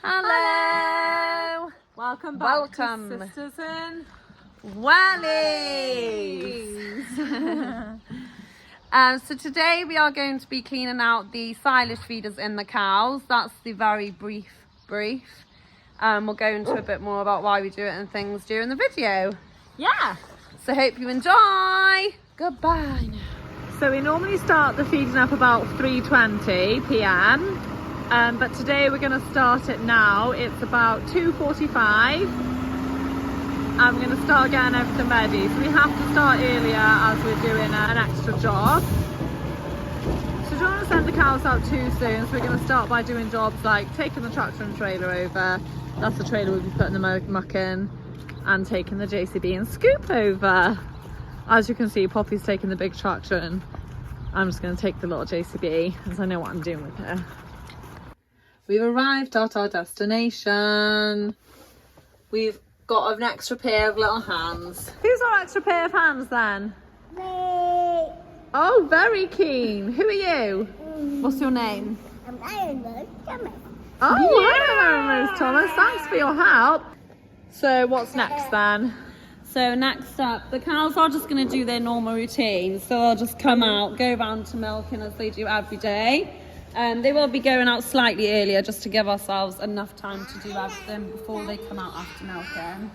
Hello. Welcome back to Sisters in Wellies. So today we are going to be cleaning out the silage feeders in the cows. That's the very brief. We'll go into a bit more about why we do it and things during the video. Yeah. So hope you enjoy. Goodbye now. So we normally start the feeding up about 3:20 p.m. But today we're going to start it now. It's about 2:45. I'm going to start getting everything ready. So we have to start earlier as we're doing an extra job. So we don't want to send the cows out too soon. So we're going to start by doing jobs like taking the tractor and trailer over. That's the trailer we'll be putting the muck in. And taking the JCB and scoop over. As you can see, Poppy's taking the big tractor and I'm just going to take the little JCB as I know what I'm doing with it. We've arrived at our destination. We've got an extra pair of little hands. Who's our extra pair of hands then? Me. Oh, very keen. Who are you? What's your name? I'm Iron Thomas. Oh, hello, Rose Thomas. Thanks for your help. So what's next then? So next up, the cows are just going to do their normal routine. So they'll just come out, go round to milking as they do every day. They will be going out slightly earlier just to give ourselves enough time to do everything before they come out after milking.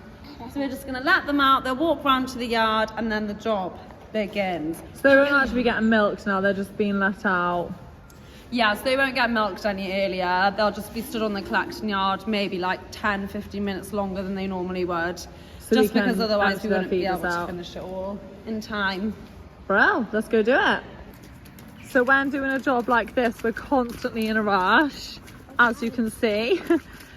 So we're just going to let them out, they'll walk round to the yard and then the job begins. So they won't actually be getting milked now, they're just being let out. Yeah, so they won't get milked any earlier. They'll just be stood on the collection yard maybe like 10-15 minutes longer than they normally would. So just because otherwise we wouldn't be able to out. finish it all in time. Well, let's go do it. So when doing a job like this, we're constantly in a rush, as you can see,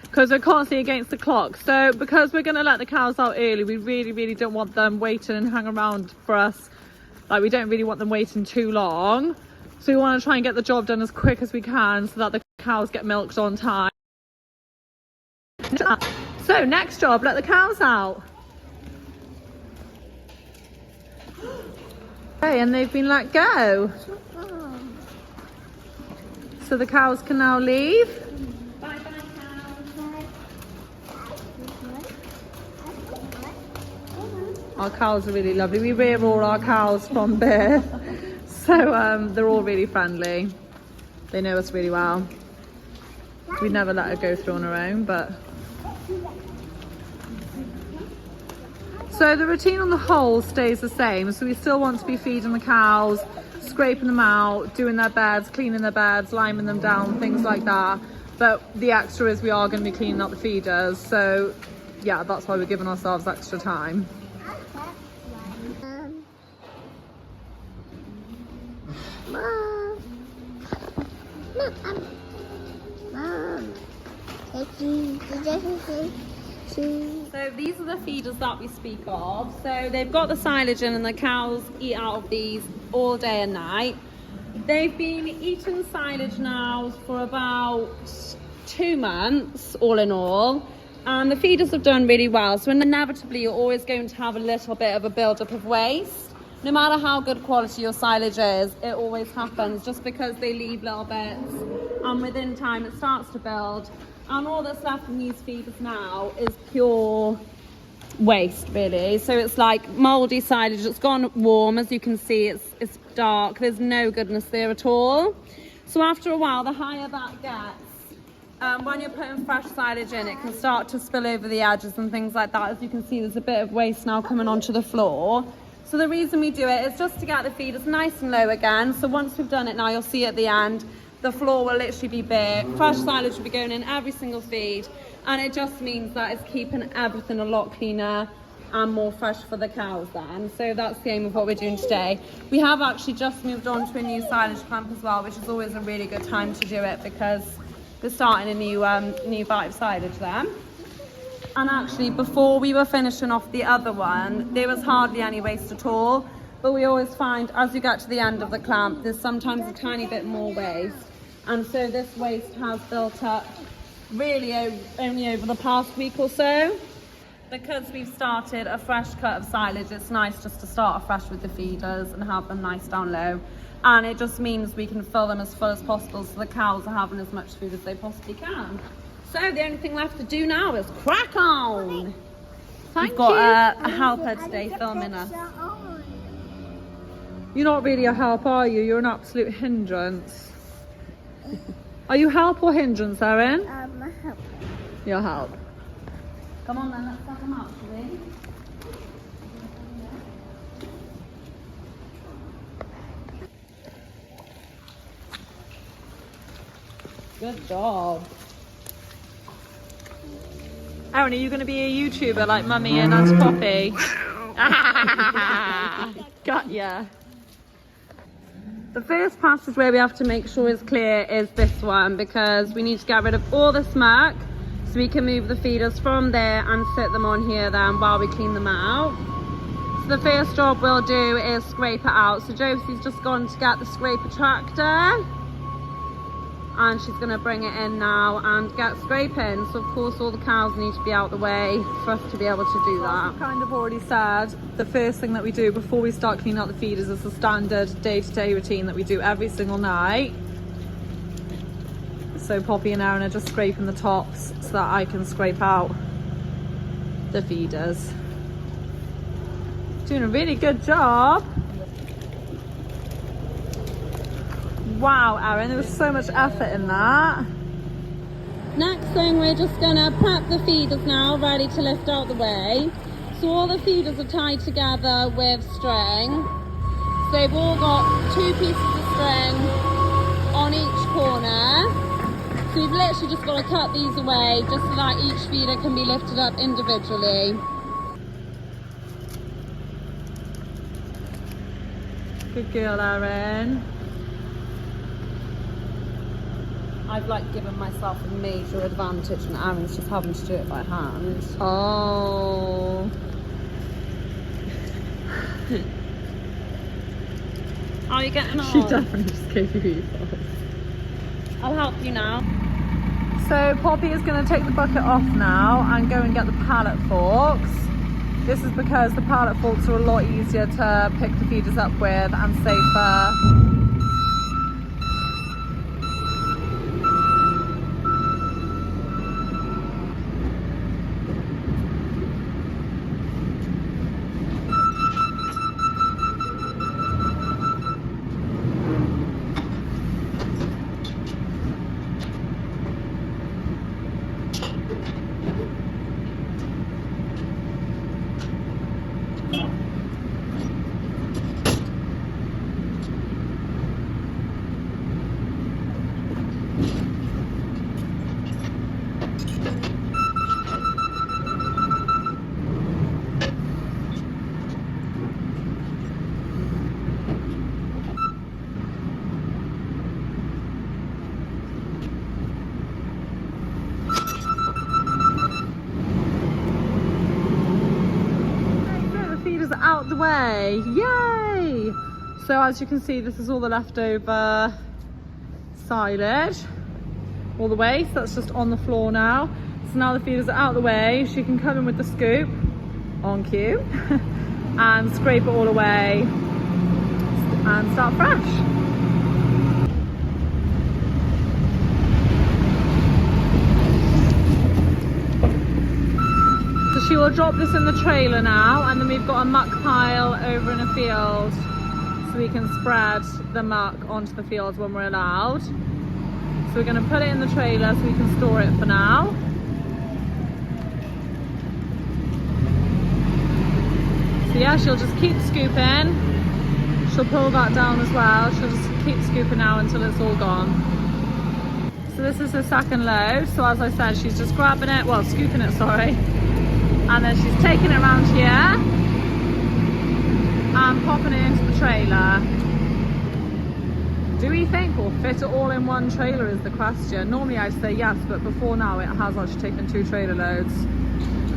because we're constantly against the clock. So because we're going to let the cows out early, we really don't want them waiting and hang around for us. Like, we don't really want them waiting too long. So we want to try and get the job done as quick as we can so that the cows get milked on time. So next job, let the cows out. Okay, and they've been let go. So the cows can now leave. Bye bye cows. Our cows are really lovely. We rear all our cows from birth. So they're all really friendly. They know us really well. We'd never let her go through on her own, but... So the routine on the whole stays the same. So we still want to be feeding the cows, scraping them out, doing their beds, cleaning their beds, liming them down, things like that. But the extra is we are going to be cleaning up the feeders. So yeah, that's why we're giving ourselves extra time. Mom. So these are the feeders that we speak of. So they've got the silage in and the cows eat out of these all day and night. They've been eating silage now for about 2 months all in all. And the feeders have done really well. So inevitably you're always going to have a little bit of a build-up of waste. No matter how good quality your silage is, it always happens just because they leave little bits. And within time it starts to build. And all that's left in these feeders now is pure waste, really. So it's like mouldy silage. It's gone warm, as you can see. It's dark. There's no goodness there at all. So after a while, the higher that gets, when you're putting fresh silage in, it can start to spill over the edges and things like that. As you can see, there's a bit of waste now coming onto the floor. So the reason we do it is just to get the feeders nice and low again. So once we've done it now, you'll see at the end, the floor will literally be bare. Fresh silage will be going in every single feed. And it just means that it's keeping everything a lot cleaner and more fresh for the cows then. So that's the aim of what we're doing today. We have actually just moved on to a new silage pump as well, which is always a really good time to do it because we're starting a new bite of silage then. And actually, before we were finishing off the other one, there was hardly any waste at all. But we always find as you get to the end of the clamp, there's sometimes a tiny bit more waste. And so this waste has built up really only over the past week or so. Because we've started a fresh cut of silage, it's nice just to start afresh with the feeders and have them nice down low. And it just means we can fill them as full as possible so the cows are having as much food as they possibly can. So the only thing left to do now is crack on. Thank We've got you. a helper today filming us. You're not really a help, are you? You're an absolute hindrance. Are you help or hindrance, Erin? Help. You're help. Come on then, let's set them out, shall we? Good job. Erin, are you going to be a YouTuber like Mummy and Auntie Poppy? Got ya. The first passageway we have to make sure is clear is this one, because we need to get rid of all this muck so we can move the feeders from there and sit them on here then while we clean them out. So the first job we'll do is scrape it out. So Josie's just gone to get the scraper tractor and she's going to bring it in now and get scraping. So of course all the cows need to be out the way for us to be able to do that. I've kind of already said the first thing that we do before we start cleaning out the feeders is the standard day-to-day routine that we do every single night. So Poppy and Erin are just scraping the tops so that I can scrape out the feeders. Doing a really good job. Wow, Erin, there was so much effort in that. Next thing, we're just gonna prep the feeders now, ready to lift out the way. So all the feeders are tied together with string. So they've all got 2 pieces of string on each corner. So you've literally just got to cut these away just so that each feeder can be lifted up individually. Good girl, Erin. I've like given myself a major advantage and Aaron's just having to do it by hand. Oh. How are you getting on? She definitely just gave you evils. I'll help you now. So Poppy is going to take the bucket off now and go and get the pallet forks. This is because the pallet forks are a lot easier to pick the feeders up with and safer. Out the way, yay! So as you can see, this is all the leftover silage all the way, so that's just on the floor now. So now the feeders are out the way, she can come in with the scoop on cue and scrape it all away and start fresh. She will drop this in the trailer now, and then we've got a muck pile over in a field so we can spread the muck onto the fields when we're allowed. So we're going to put it in the trailer so we can store it for now. So yeah, she'll just keep scooping. She'll pull that down as well. She'll just keep scooping now until it's all gone. So this is the second load. So as I said, she's just grabbing it, well, scooping it, sorry. And then she's taking it around here and popping it into the trailer. Do we think we'll fit it all in one trailer is the question. Normally I'd say yes, but before now it has actually taken 2 trailer loads.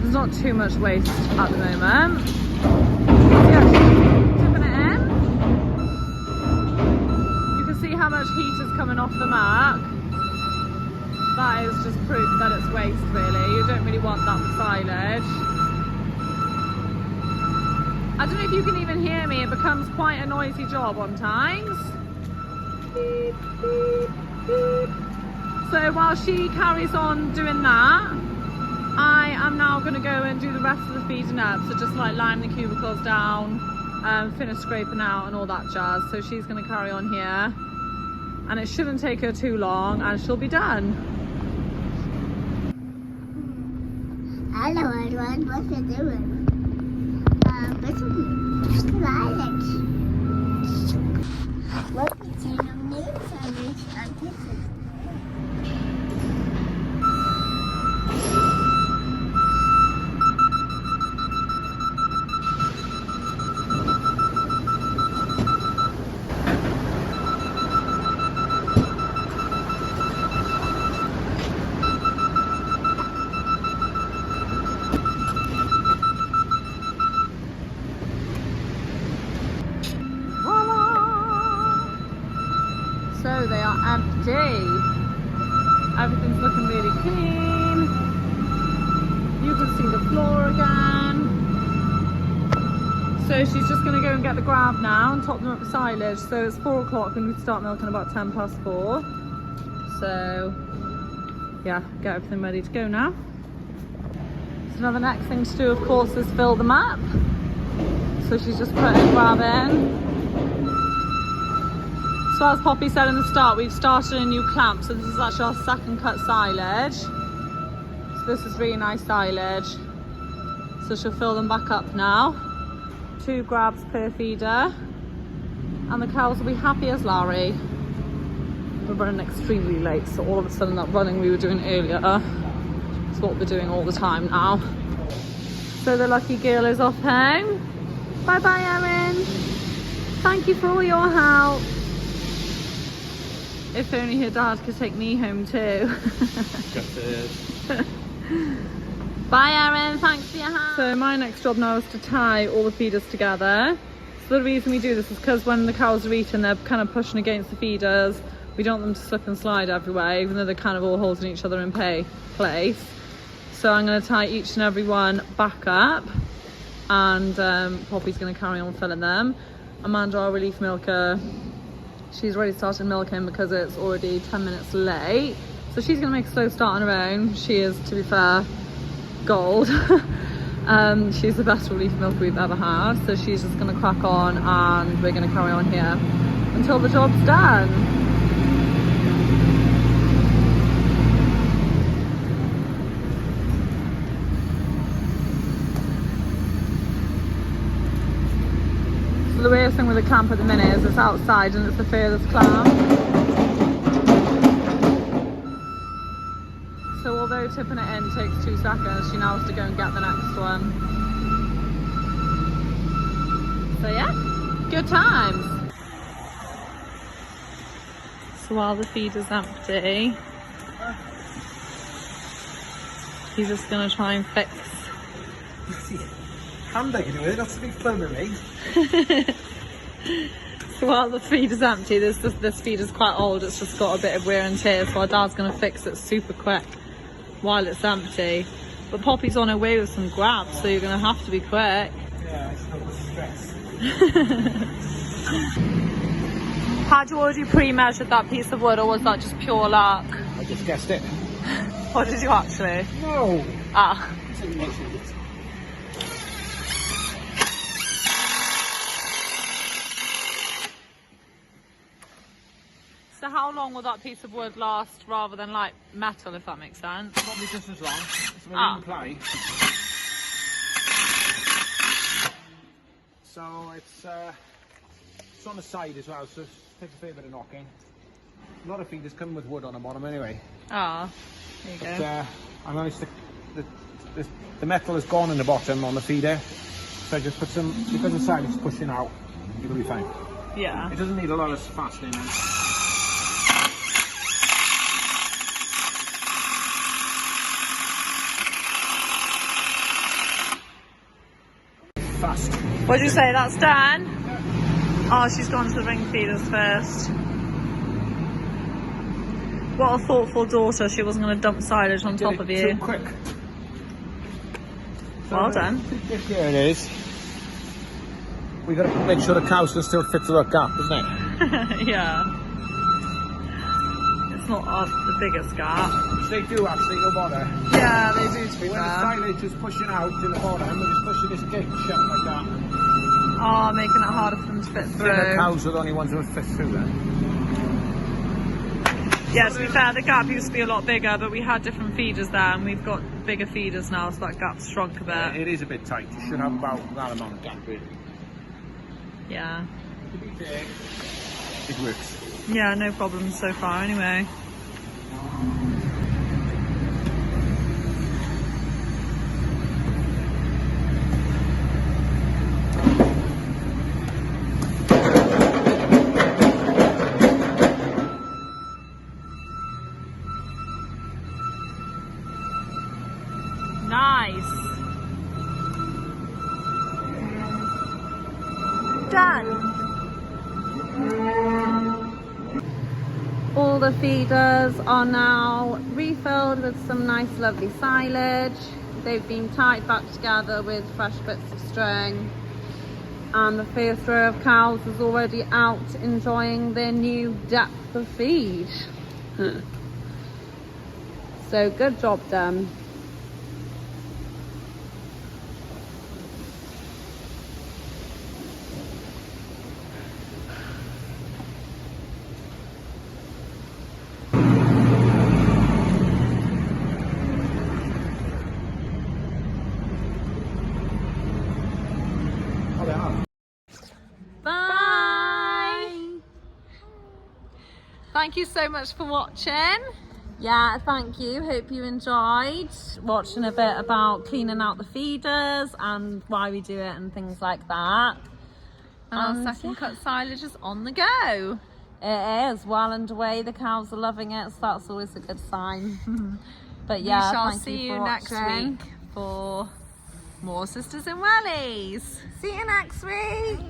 There's not too much waste at the moment. So yeah, she's tipping it in. You can see how much heat is coming off the muck. That is just proof that it's waste, really. You don't really want that for silage. I don't know if you can even hear me, it becomes quite a noisy job on times. Beep, beep, beep. So while she carries on doing that, I am now going to go and do the rest of the feeding up. So just like line the cubicles down, finish scraping out and all that jazz. So she's going to carry on here, and it shouldn't take her too long and she'll be done. Hello everyone, what you doing? This is Silage. What is your name? So they are empty. Everything's looking really clean. You can see the floor again. So she's just going to go and get the grab now and top them up with silage. So it's 4 o'clock and we start milking about 4:10. So yeah, get everything ready to go now. So now the next thing to do, of course, is fill them up. So she's just putting grab in. So as Poppy said in the start, we've started a new clamp. So this is actually our second cut silage. So this is really nice silage. So she'll fill them back up now. 2 grabs per feeder. And the cows will be happy as Larry. We're running extremely late, so all of a sudden that running we were doing earlier is what we're doing all the time now. So the lucky girl is off home. Bye bye, Erin. Thank you for all your help. If only her dad could take me home too. Bye Erin, thanks for your help. So my next job now is to tie all the feeders together. So the reason we do this is because when the cows are eating, they're kind of pushing against the feeders. We don't want them to slip and slide everywhere, even though they're kind of all holding each other in place. So I'm going to tie each and every one back up, and Poppy's going to carry on filling them. Amanda, our relief milker, she's already started milking because it's already 10 minutes late. So she's going to make a slow start on her own. She is, to be fair, gold. She's the best relief milker we've ever had. So she's just going to crack on and we're going to carry on here until the job's done. The weirdest thing with the clamp at the minute is it's outside and it's the furthest clamp. So although tipping it in takes 2 seconds, she now has to go and get the next one. So yeah, good times. So while the feeder's empty, he's just going to try and fix. Hand I can do it, that's a big fun with me. So while the feeder's empty, this feeder's quite old, it's just got a bit of wear and tear, so our dad's going to fix it super quick while it's empty. But Poppy's on her way with some grabs, so you're going to have to be quick. Yeah, I just don't want stress. Had you already pre-measured that piece of wood, or was that just pure luck? I just guessed it. What did you actually? No! Ah. So how long will that piece of wood last rather than like metal, if that makes sense? Probably just as long. It's marine ply. So it's on the side as well, so it takes a fair bit of knocking. A lot of feeders come with wood on the bottom anyway. Ah, there you go. But, I'm going to stick the metal is gone in the bottom on the feeder, so I just put some, because the side is pushing out, it'll be fine. Yeah. It doesn't need a lot of fastening. Fast. What did you say? That's done? Oh, she's gone to the ring feeders first. What a thoughtful daughter. She wasn't going to dump silage on top of you. Too quick. Well done. Here it is. We got to make sure the cows can still fit through that gap, isn't it? Yeah. It's not the biggest gap. Which they do actually, no bother. Yeah, they do to be When the fair. silage is pushing out in the bottom, we're just pushing this gate shut like that. Oh, making it harder for them to fit The through. cows are the only ones who fit through then. Yeah, to be fair, the gap used to be a lot bigger, but we had different feeders there, and we've got bigger feeders now, so that gap's shrunk a bit. It is a bit tight. You should have about that amount of gap really. Yeah. To be fair, it works. Yeah, no problems so far anyway. Nice. Done. All the feeders are now refilled with some nice lovely silage. They've been tied back together with fresh bits of string, and the first row of cows is already out enjoying their new depth of feed. So good job done. Oh, they are. Bye. Thank you so much for watching. Yeah, thank you. Hope you enjoyed watching a bit about cleaning out the feeders and why we do it and things like that. And our second cut silage is on the go. It is well underway. The cows are loving it, so that's always a good sign. But yeah, we shall thank see you you for next watching. week for more Sisters in Wellies. See you next week.